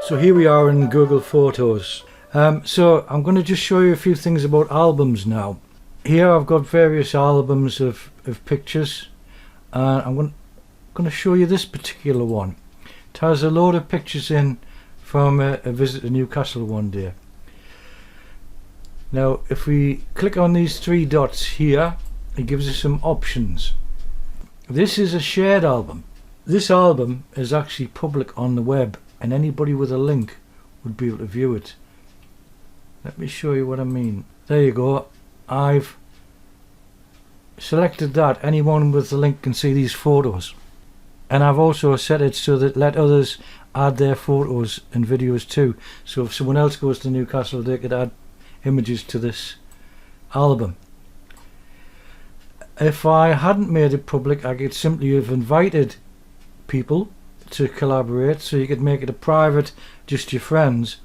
So here we are in Google Photos. So I'm going to just show you a few things about albums now. Here I've got various albums of pictures, and I'm going to show you this particular one. It has a load of pictures in from a visit to Newcastle one day. Now if we click on these three dots here, it gives us some options. This is a shared album. This album is actually public on the web, and anybody with a link would be able to view it. Let me show you what I mean. There you go. I've selected that. Anyone with the link can see these photos. And I've also set it so that let others add their photos and videos too. So if someone else goes to Newcastle, they could add images to this album. If I hadn't made it public, I could simply have invited people to collaborate, so you could make it a private, just your friends.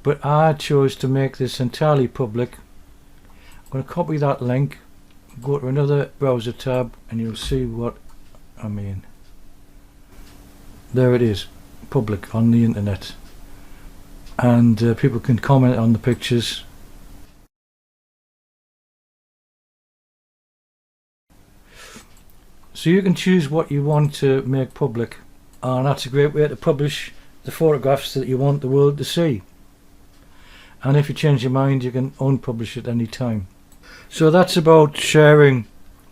But I chose to make this entirely public. I'm going to copy that link, go to another browser tab, and you'll see what I mean. There it is, public on the internet, and people can comment on the pictures. So you can choose what you want to make public, and that's a great way to publish the photographs that you want the world to see. And if you change your mind, you can unpublish it any time. So that's about sharing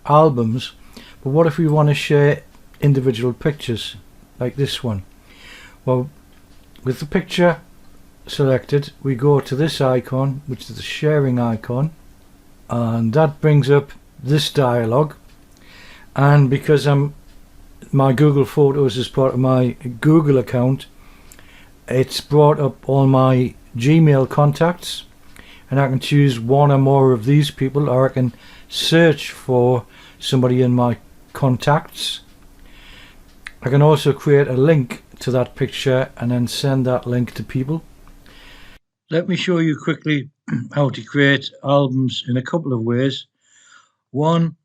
albums. But what if we want to share individual pictures like this one? Well, with the picture selected, we go to this icon, which is the sharing icon, and that brings up this dialog. And because my Google Photos is part of my Google account, it's brought up all my Gmail contacts, and I can choose one or more of these people, or I can search for somebody in my contacts. I can also create a link to that picture and then send that link to people. Let me show you quickly how to create albums in a couple of ways. One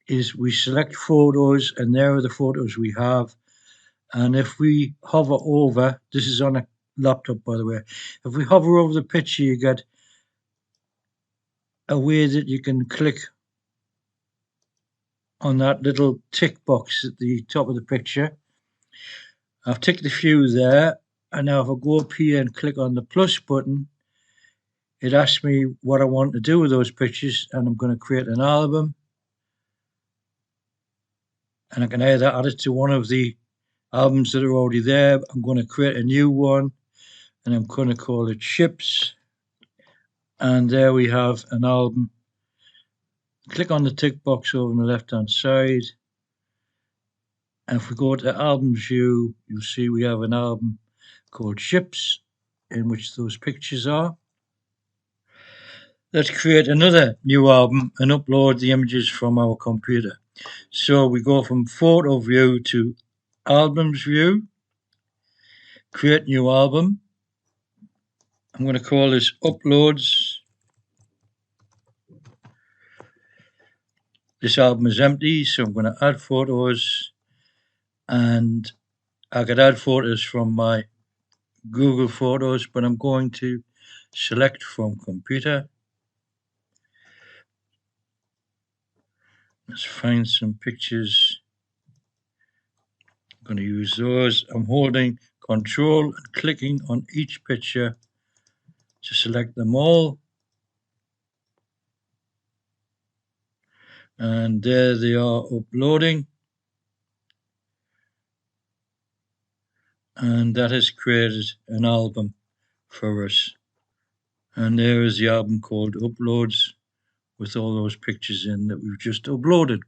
is we select photos, and there are the photos we have, and if we hover over, this is on a laptop by the way, if we hover over the picture, you get a way that you can click on that little tick box at the top of the picture. I've ticked a few there, and now if I go up here and click on the plus button, it asks me what I want to do with those pictures, and I'm going to create an album, and I can either add it to one of the albums that are already there. I'm going to create a new one, and I'm going to call it Ships, and there we have an album. Click on the tick box over on the left hand side, and if we go to albums view, you'll see we have an album called Ships in which those pictures are. Let's create another new album and upload the images from our computer. So we go from photo view to albums view, create new album. I'm going to call this uploads. This album is empty, so I'm going to add photos, and I could add photos from my Google Photos, but I'm going to select from computer. Let's find some pictures. I'm going to use those. I'm holding Control and clicking on each picture to select them all. And there they are uploading. And that has created an album for us. And there is the album called Uploads with all those pictures in that we've just uploaded.